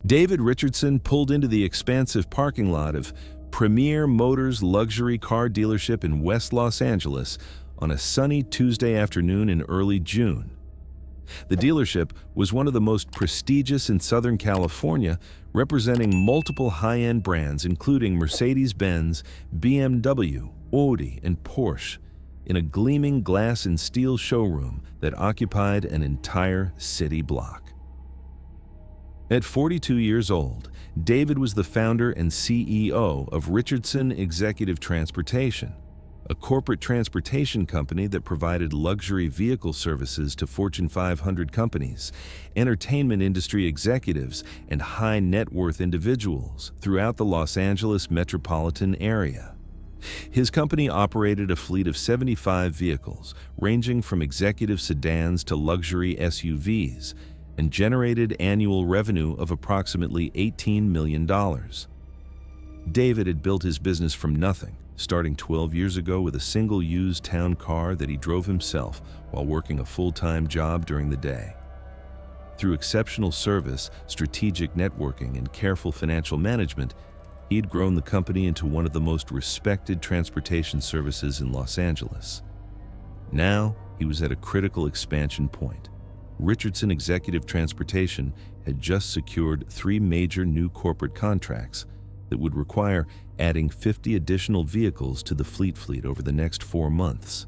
David Richardson pulled into the expansive parking lot of Premier Motors luxury car dealership in West Los Angeles on a sunny Tuesday afternoon in early June. The dealership was one of the most prestigious in Southern California, representing multiple high-end brands including Mercedes-Benz, BMW, Audi, and Porsche, in a gleaming glass and steel showroom that occupied an entire city block. At 42 years old, David was the founder and CEO of Richardson Executive Transportation, a corporate transportation company that provided luxury vehicle services to Fortune 500 companies, entertainment industry executives, and high net worth individuals throughout the Los Angeles metropolitan area. His company operated a fleet of 75 vehicles, ranging from executive sedans to luxury SUVs, and generated annual revenue of approximately $18 million. David had built his business from nothing, starting 12 years ago with a single used town car that he drove himself while working a full-time job during the day. Through exceptional service, strategic networking, and careful financial management, he had grown the company into one of the most respected transportation services in Los Angeles. Now, he was at a critical expansion point. Richardson Executive Transportation had just secured 3 major new corporate contracts that would require adding 50 additional vehicles to the fleet over the next 4 months.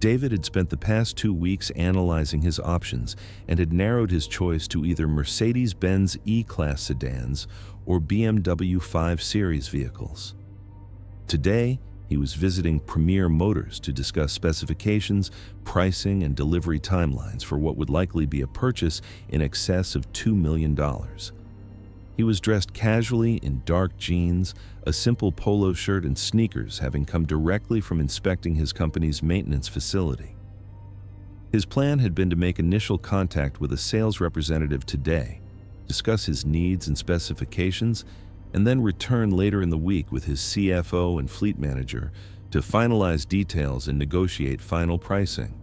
David had spent the past 2 weeks analyzing his options and had narrowed his choice to either Mercedes-Benz E-Class sedans or BMW 5 Series vehicles. Today, he was visiting Premier Motors to discuss specifications, pricing, and delivery timelines for what would likely be a purchase in excess of $2 million. He was dressed casually in dark jeans, a simple polo shirt, and sneakers, having come directly from inspecting his company's maintenance facility. His plan had been to make initial contact with a sales representative today, discuss his needs and specifications, and then return later in the week with his CFO and fleet manager to finalize details and negotiate final pricing.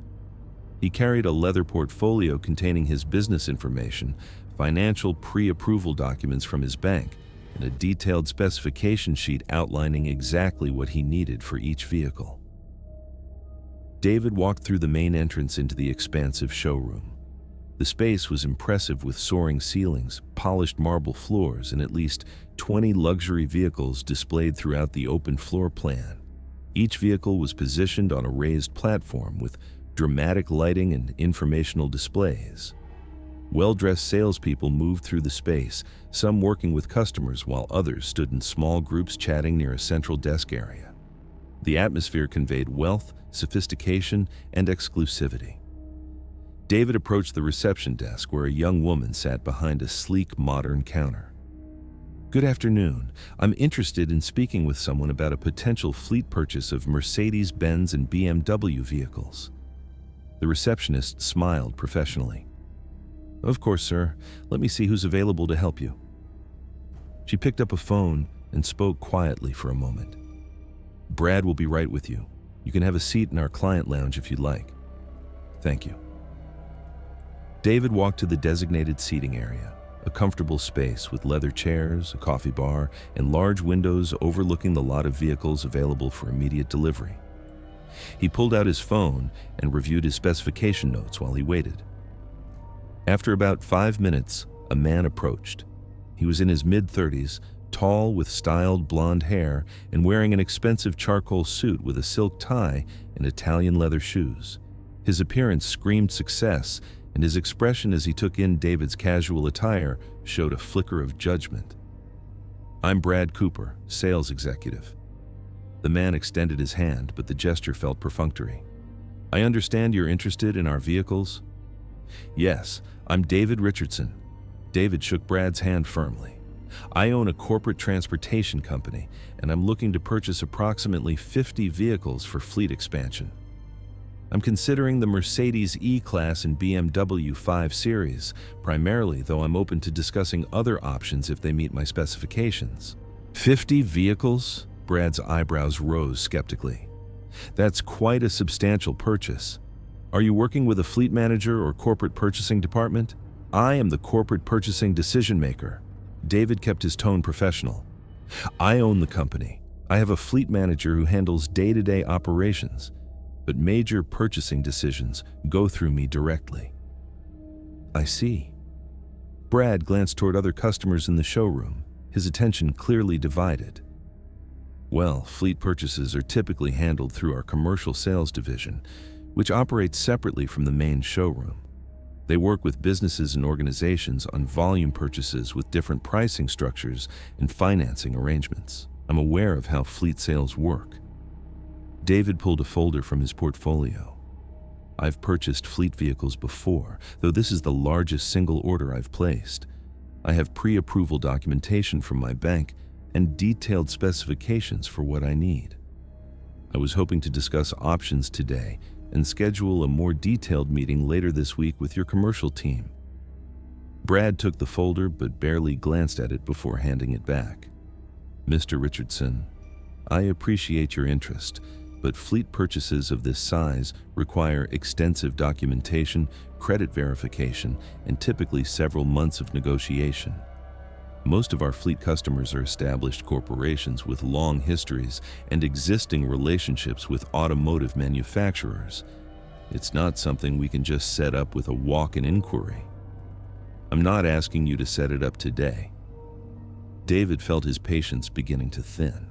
He carried a leather portfolio containing his business information, financial pre-approval documents from his bank, and a detailed specification sheet outlining exactly what he needed for each vehicle. David walked through the main entrance into the expansive showroom. The space was impressive with soaring ceilings, polished marble floors, and at least 20 luxury vehicles displayed throughout the open floor plan. Each vehicle was positioned on a raised platform with dramatic lighting and informational displays. Well-dressed salespeople moved through the space, some working with customers while others stood in small groups chatting near a central desk area. The atmosphere conveyed wealth, sophistication, and exclusivity. David approached the reception desk where a young woman sat behind a sleek, modern counter. "Good afternoon. I'm interested in speaking with someone about a potential fleet purchase of Mercedes-Benz and BMW vehicles." The receptionist smiled professionally. "Of course, sir. Let me see who's available to help you." She picked up a phone and spoke quietly for a moment. "Brad will be right with you. You can have a seat in our client lounge if you'd like." "Thank you." David walked to the designated seating area, a comfortable space with leather chairs, a coffee bar, and large windows overlooking the lot of vehicles available for immediate delivery. He pulled out his phone and reviewed his specification notes while he waited. After about 5 minutes, a man approached. He was in his mid-30s, tall with styled blonde hair, and wearing an expensive charcoal suit with a silk tie and Italian leather shoes. His appearance screamed success, and his expression as he took in David's casual attire showed a flicker of judgment. "I'm Brad Cooper, sales executive." The man extended his hand, but the gesture felt perfunctory. "I understand you're interested in our vehicles?" "Yes, I'm David Richardson." David shook Brad's hand firmly. "I own a corporate transportation company, and I'm looking to purchase approximately 50 vehicles for fleet expansion. I'm considering the Mercedes E-Class and BMW 5 Series, primarily, though I'm open to discussing other options if they meet my specifications." 50 vehicles? Brad's eyebrows rose skeptically. "That's quite a substantial purchase. Are you working with a fleet manager or corporate purchasing department? I am the corporate purchasing decision maker. David kept his tone professional. I own the company. I have a fleet manager who handles day-to-day operations, but major purchasing decisions go through me directly. I see. Brad glanced toward other customers in the showroom, his attention clearly divided. Well, fleet purchases are typically handled through our commercial sales division, which operates separately from the main showroom. They work with businesses and organizations on volume purchases with different pricing structures and financing arrangements. I'm aware of how fleet sales work. David pulled a folder from his portfolio. I've purchased fleet vehicles before, though this is the largest single order I've placed. I have pre-approval documentation from my bank and detailed specifications for what I need. I was hoping to discuss options today and schedule a more detailed meeting later this week with your commercial team. Brad took the folder but barely glanced at it before handing it back. Mr. Richardson, I appreciate your interest, but fleet purchases of this size require extensive documentation, credit verification, and typically several months of negotiation. Most of our fleet customers are established corporations with long histories and existing relationships with automotive manufacturers. It's not something we can just set up with a walk-in inquiry. I'm not asking you to set it up today. David felt his patience beginning to thin.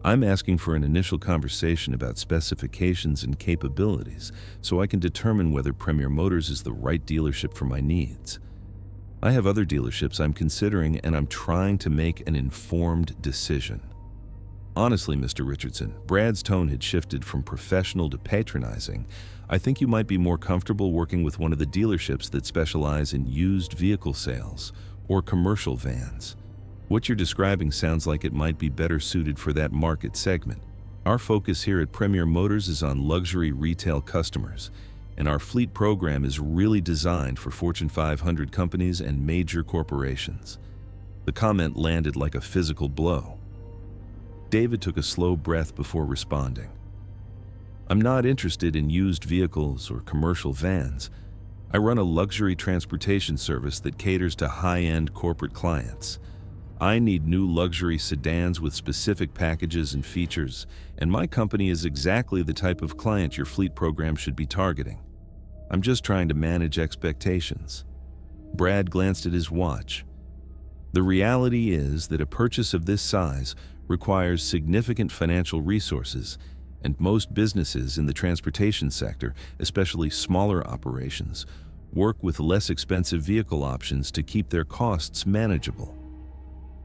I'm asking for an initial conversation about specifications and capabilities so I can determine whether Premier Motors is the right dealership for my needs. I have other dealerships I'm considering, and I'm trying to make an informed decision. Honestly, Mr. Richardson, Brad's tone had shifted from professional to patronizing. I think you might be more comfortable working with one of the dealerships that specialize in used vehicle sales or commercial vans. What you're describing sounds like it might be better suited for that market segment. Our focus here at Premier Motors is on luxury retail customers, and our fleet program is really designed for Fortune 500 companies and major corporations. The comment landed like a physical blow. David took a slow breath before responding. I'm not interested in used vehicles or commercial vans. I run a luxury transportation service that caters to high-end corporate clients. I need new luxury sedans with specific packages and features, and my company is exactly the type of client your fleet program should be targeting. I'm just trying to manage expectations. Brad glanced at his watch. The reality is that a purchase of this size requires significant financial resources, and most businesses in the transportation sector, especially smaller operations, work with less expensive vehicle options to keep their costs manageable.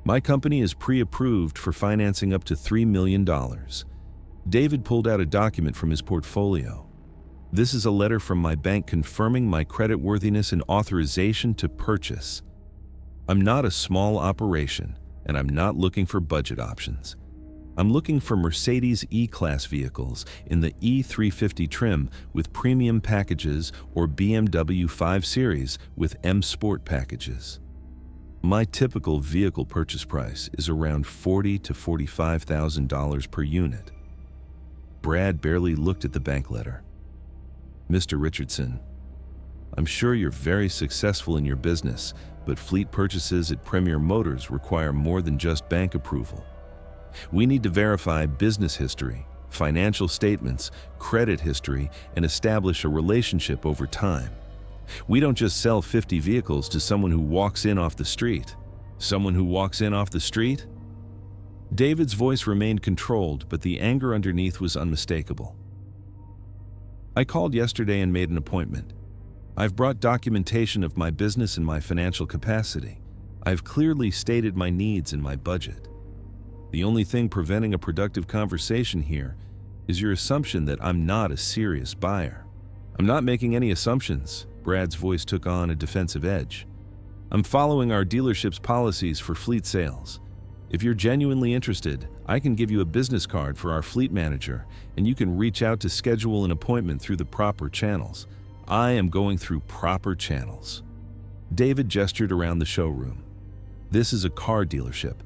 My company is pre-approved for financing up to $3 million. David pulled out a document from his portfolio. This is a letter from my bank confirming my creditworthiness and authorization to purchase. I'm not a small operation, and I'm not looking for budget options. I'm looking for Mercedes E-Class vehicles in the E350 trim with premium packages or BMW 5 Series with M Sport packages. My typical vehicle purchase price is around $40,000 to $45,000 per unit. Brad barely looked at the bank letter. Mr. Richardson, I'm sure you're very successful in your business, but fleet purchases at Premier Motors require more than just bank approval. We need to verify business history, financial statements, credit history, and establish a relationship over time. We don't just sell 50 vehicles to someone who walks in off the street. Someone who walks in off the street? David's voice remained controlled, but the anger underneath was unmistakable. I called yesterday and made an appointment. I've brought documentation of my business and my financial capacity. I've clearly stated my needs and my budget. The only thing preventing a productive conversation here is your assumption that I'm not a serious buyer. I'm not making any assumptions. Brad's voice took on a defensive edge. I'm following our dealership's policies for fleet sales. If you're genuinely interested, I can give you a business card for our fleet manager, and you can reach out to schedule an appointment through the proper channels. I am going through proper channels. David gestured around the showroom. This is a car dealership.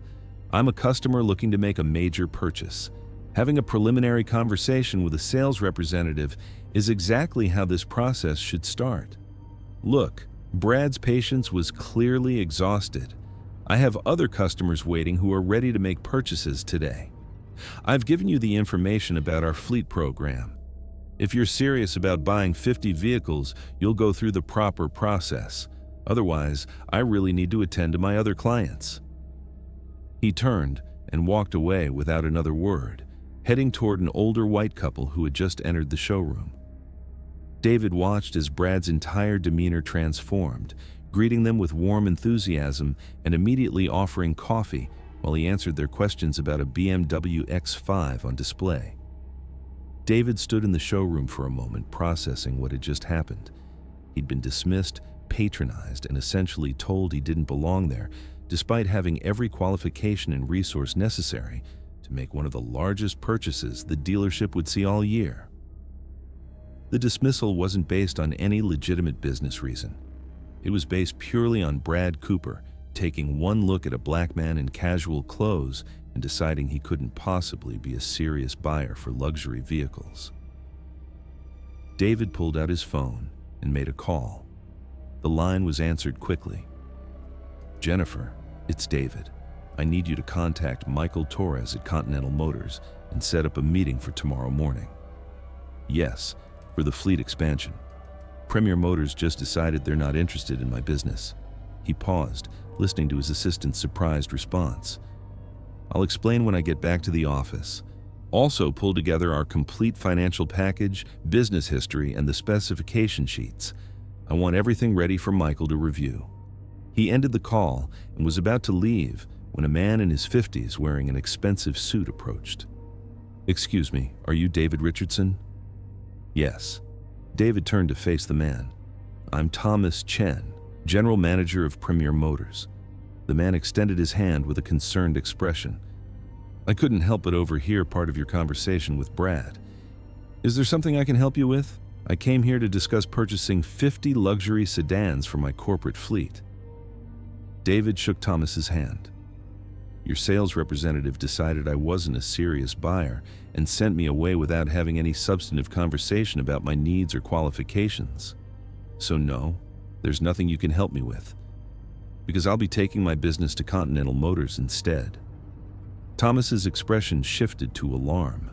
I'm a customer looking to make a major purchase. Having a preliminary conversation with a sales representative is exactly how this process should start. Look, Brad's patience was clearly exhausted. I have other customers waiting who are ready to make purchases today. I've given you the information about our fleet program. If you're serious about buying 50 vehicles, you'll go through the proper process. Otherwise, I really need to attend to my other clients." He turned and walked away without another word, heading toward an older white couple who had just entered the showroom. David watched as Brad's entire demeanor transformed, greeting them with warm enthusiasm and immediately offering coffee while he answered their questions about a BMW X5 on display. David stood in the showroom for a moment, processing what had just happened. He'd been dismissed, patronized, and essentially told he didn't belong there, despite having every qualification and resource necessary to make one of the largest purchases the dealership would see all year. The dismissal wasn't based on any legitimate business reason. It was based purely on Brad Cooper taking one look at a black man in casual clothes and deciding he couldn't possibly be a serious buyer for luxury vehicles. David pulled out his phone and made a call. The line was answered quickly. "Jennifer, it's David. I need you to contact Michael Torres at Continental Motors and set up a meeting for tomorrow morning." "Yes, for the fleet expansion. Premier Motors just decided they're not interested in my business." He paused, listening to his assistant's surprised response. "I'll explain when I get back to the office. Also pull together our complete financial package, business history, and the specification sheets. I want everything ready for Michael to review." He ended the call and was about to leave when a man in his 50s wearing an expensive suit approached. "Excuse me, are you David Richardson?" "Yes." David turned to face the man. "I'm Thomas Chen, General Manager of Premier Motors." The man extended his hand with a concerned expression. "I couldn't help but overhear part of your conversation with Brad. Is there something I can help you with? I came here to discuss purchasing 50 luxury sedans for my corporate fleet." David shook Thomas's hand. "Your sales representative decided I wasn't a serious buyer and sent me away without having any substantive conversation about my needs or qualifications. So no, there's nothing you can help me with, because I'll be taking my business to Continental Motors instead." Thomas's expression shifted to alarm.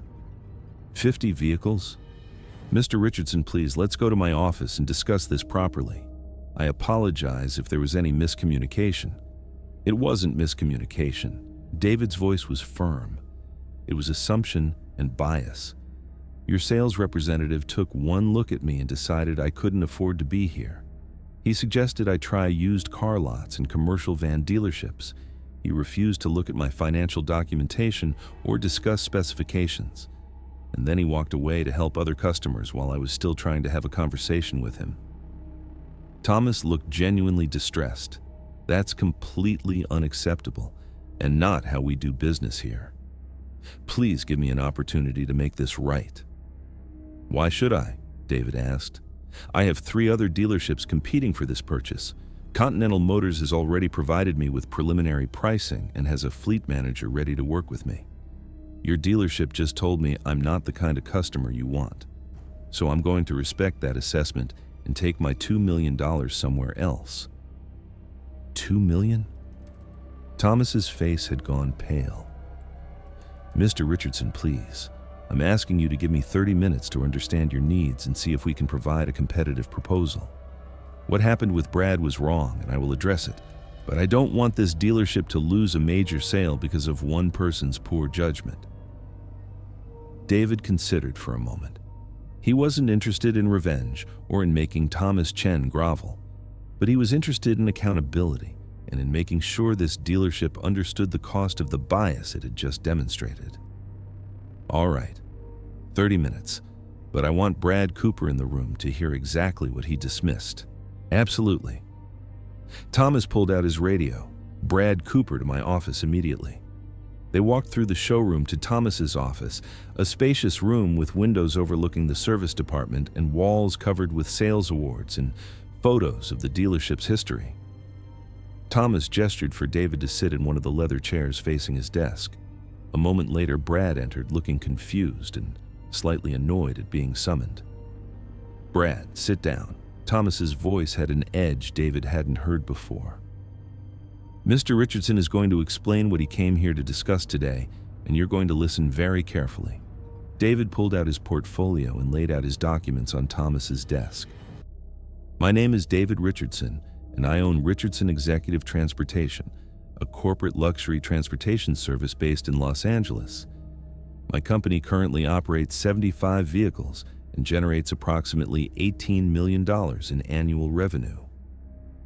50 vehicles? "Mr. Richardson, please, let's go to my office and discuss this properly. I apologize if there was any miscommunication." It wasn't miscommunication. David's voice was firm. It was assumption and bias. "Your sales representative took one look at me and decided I couldn't afford to be here. He suggested I try used car lots and commercial van dealerships. He refused to look at my financial documentation or discuss specifications. And then he walked away to help other customers while I was still trying to have a conversation with him." Thomas looked genuinely distressed. "That's completely unacceptable and not how we do business here. Please give me an opportunity to make this right." "Why should I?" David asked. "I have 3 other dealerships competing for this purchase. Continental Motors has already provided me with preliminary pricing and has a fleet manager ready to work with me. Your dealership just told me I'm not the kind of customer you want. So I'm going to respect that assessment and take my $2 million somewhere else." $2 million? Thomas's face had gone pale. "Mr. Richardson, please. I'm asking you to give me 30 minutes to understand your needs and see if we can provide a competitive proposal. What happened with Brad was wrong, and I will address it. But I don't want this dealership to lose a major sale because of one person's poor judgment." David considered for a moment. He wasn't interested in revenge or in making Thomas Chen grovel, but he was interested in accountability and in making sure this dealership understood the cost of the bias it had just demonstrated. "All right, 30 minutes, but I want Brad Cooper in the room to hear exactly what he dismissed." "Absolutely." Thomas pulled out his radio. "Brad Cooper to my office immediately." They walked through the showroom to Thomas's office, a spacious room with windows overlooking the service department and walls covered with sales awards and photos of the dealership's history. Thomas gestured for David to sit in one of the leather chairs facing his desk. A moment later, Brad entered, looking confused and slightly annoyed at being summoned. "Brad, sit down," Thomas's voice had an edge David hadn't heard before. Mr. Richardson is going to explain what he came here to discuss today, and you're going to listen very carefully. David pulled out his portfolio and laid out his documents on Thomas's desk. My name is David Richardson, and I own Richardson Executive Transportation, a corporate luxury transportation service based in Los Angeles. My company currently operates 75 vehicles and generates approximately $18 million in annual revenue.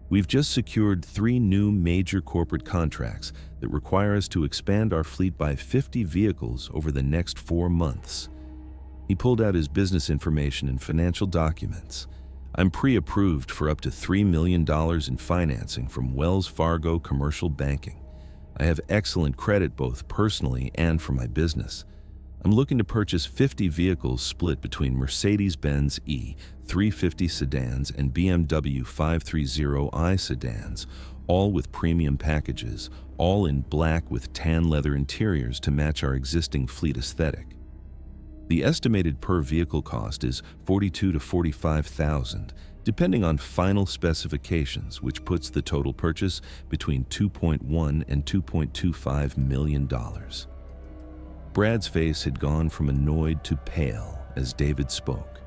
We've just secured 3 new major corporate contracts that require us to expand our fleet by 50 vehicles over the next 4 months. He pulled out his business information and financial documents. I'm pre-approved for up to $3 million in financing from Wells Fargo Commercial Banking. I have excellent credit both personally and for my business. I'm looking to purchase 50 vehicles split between Mercedes-Benz E350 sedans and BMW 530i sedans, all with premium packages, all in black with tan leather interiors to match our existing fleet aesthetic. The estimated per vehicle cost is $42,000 to $45,000, depending on final specifications, which puts the total purchase between $2.1 and $2.25 million. Brad's face had gone from annoyed to pale as David spoke.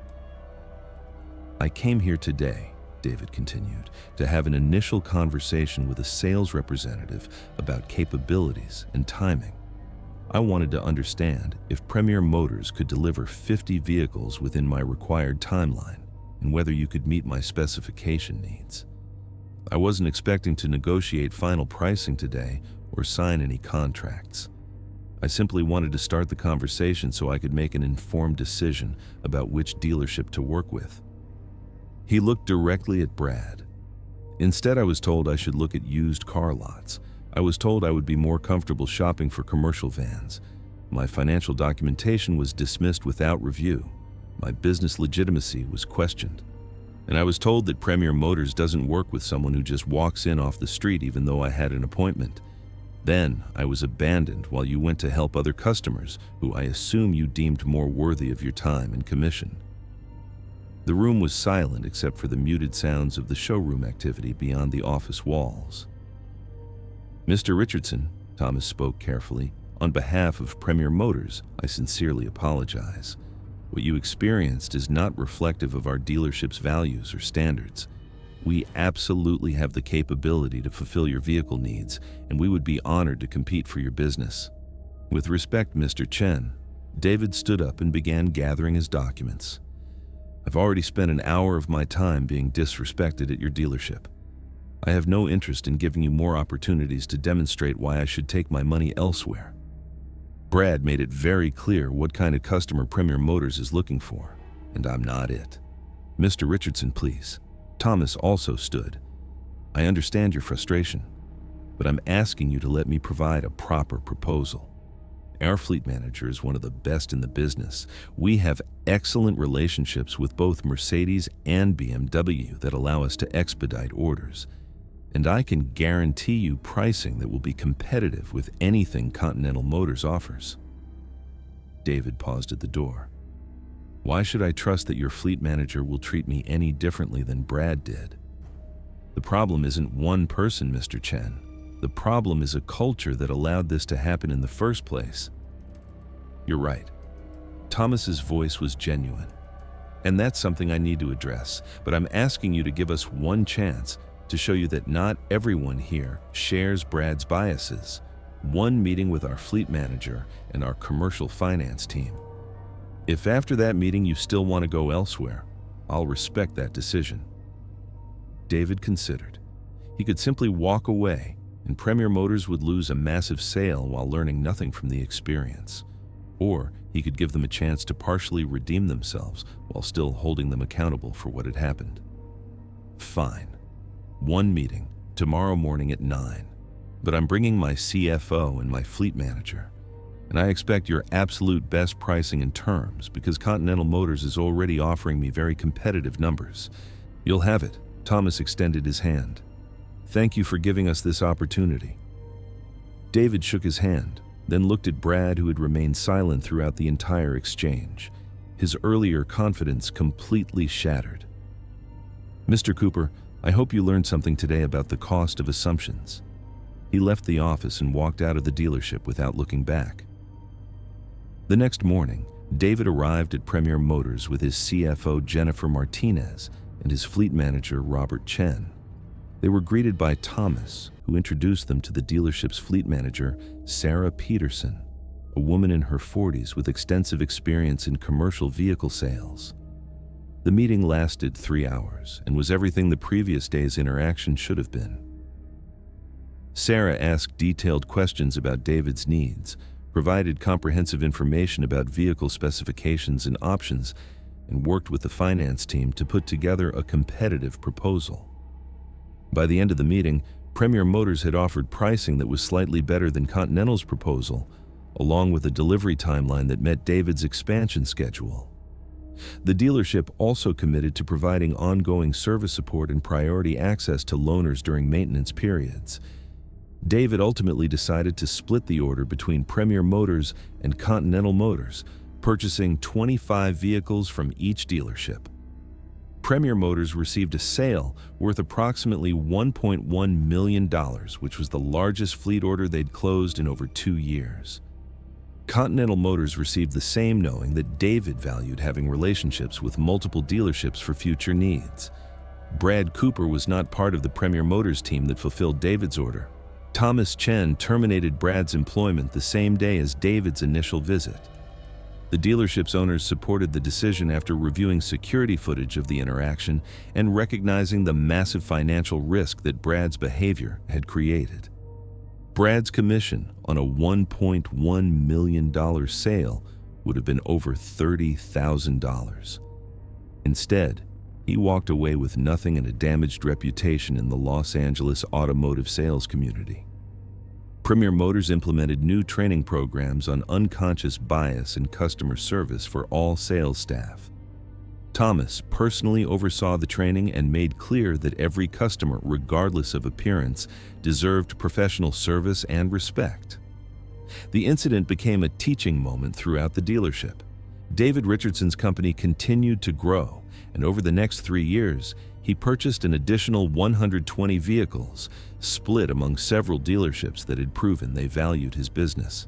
I came here today, David continued, to have an initial conversation with a sales representative about capabilities and timing. I wanted to understand if Premier Motors could deliver 50 vehicles within my required timeline and whether you could meet my specification needs. I wasn't expecting to negotiate final pricing today or sign any contracts. I simply wanted to start the conversation so I could make an informed decision about which dealership to work with. He looked directly at Brad. Instead, I was told I should look at used car lots. I was told I would be more comfortable shopping for commercial vans. My financial documentation was dismissed without review. My business legitimacy was questioned. And I was told that Premier Motors doesn't work with someone who just walks in off the street even though I had an appointment. Then I was abandoned while you went to help other customers who I assume you deemed more worthy of your time and commission. The room was silent except for the muted sounds of the showroom activity beyond the office walls. Mr. Richardson, Thomas spoke carefully, on behalf of Premier Motors, I sincerely apologize. What you experienced is not reflective of our dealership's values or standards. We absolutely have the capability to fulfill your vehicle needs, and we would be honored to compete for your business. With respect, Mr. Chen, David stood up and began gathering his documents. I've already spent an hour of my time being disrespected at your dealership. I have no interest in giving you more opportunities to demonstrate why I should take my money elsewhere. Brad made it very clear what kind of customer Premier Motors is looking for, and I'm not it. Mr. Richardson, please. Thomas also stood. I understand your frustration, but I'm asking you to let me provide a proper proposal. Our fleet manager is one of the best in the business. We have excellent relationships with both Mercedes and BMW that allow us to expedite orders. And I can guarantee you pricing that will be competitive with anything Continental Motors offers. David paused at the door. Why should I trust that your fleet manager will treat me any differently than Brad did? The problem isn't one person, Mr. Chen. The problem is a culture that allowed this to happen in the first place. You're right. Thomas's voice was genuine. And that's something I need to address, but I'm asking you to give us one chance to show you that not everyone here shares Brad's biases. One meeting with our fleet manager and our commercial finance team. If after that meeting you still want to go elsewhere, I'll respect that decision. David considered. He could simply walk away, and Premier Motors would lose a massive sale while learning nothing from the experience. Or he could give them a chance to partially redeem themselves while still holding them accountable for what had happened. Fine. One meeting, tomorrow morning at 9. But I'm bringing my CFO and my fleet manager. And I expect your absolute best pricing and terms because Continental Motors is already offering me very competitive numbers. You'll have it. Thomas extended his hand. Thank you for giving us this opportunity. David shook his hand, then looked at Brad, who had remained silent throughout the entire exchange. His earlier confidence completely shattered. Mr. Cooper, I hope you learned something today about the cost of assumptions. He left the office and walked out of the dealership without looking back. The next morning, David arrived at Premier Motors with his CFO Jennifer Martinez and his fleet manager Robert Chen. They were greeted by Thomas, who introduced them to the dealership's fleet manager, Sarah Peterson, a woman in her 40s with extensive experience in commercial vehicle sales. The meeting lasted 3 hours and was everything the previous day's interaction should have been. Sarah asked detailed questions about David's needs, provided comprehensive information about vehicle specifications and options, and worked with the finance team to put together a competitive proposal. By the end of the meeting, Premier Motors had offered pricing that was slightly better than Continental's proposal, along with a delivery timeline that met David's expansion schedule. The dealership also committed to providing ongoing service support and priority access to loaners during maintenance periods. David ultimately decided to split the order between Premier Motors and Continental Motors, purchasing 25 vehicles from each dealership. Premier Motors received a sale worth approximately $1.1 million, which was the largest fleet order they'd closed in over 2 years. Continental Motors received the same, knowing that David valued having relationships with multiple dealerships for future needs. Brad Cooper was not part of the Premier Motors team that fulfilled David's order. Thomas Chen terminated Brad's employment the same day as David's initial visit. The dealership's owners supported the decision after reviewing security footage of the interaction and recognizing the massive financial risk that Brad's behavior had created. Brad's commission on a $1.1 million sale would have been over $30,000. Instead, he walked away with nothing and a damaged reputation in the Los Angeles automotive sales community. Premier Motors implemented new training programs on unconscious bias and customer service for all sales staff. Thomas personally oversaw the training and made clear that every customer, regardless of appearance, deserved professional service and respect. The incident became a teaching moment throughout the dealership. David Richardson's company continued to grow, and over the next 3 years, he purchased an additional 120 vehicles, split among several dealerships that had proven they valued his business.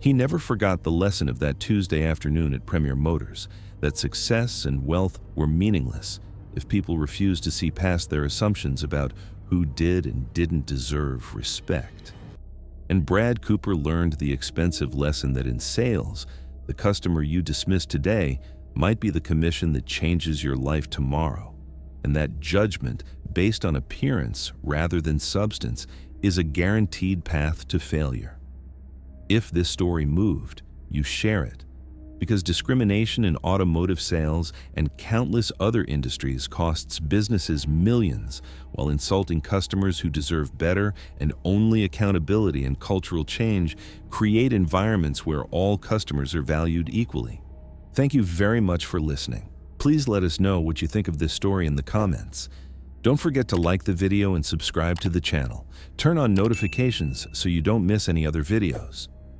He never forgot the lesson of that Tuesday afternoon at Premier Motors, that success and wealth were meaningless if people refused to see past their assumptions about who did and didn't deserve respect. And Brad Cooper learned the expensive lesson that in sales, the customer you dismiss today might be the commission that changes your life tomorrow. And that judgment based on appearance rather than substance is a guaranteed path to failure. If this story moved, you share it, because discrimination in automotive sales and countless other industries costs businesses millions, while insulting customers who deserve better and only accountability and cultural change create environments where all customers are valued equally. Thank you very much for listening. Please let us know what you think of this story in the comments. Don't forget to like the video and subscribe to the channel. Turn on notifications so you don't miss any other videos.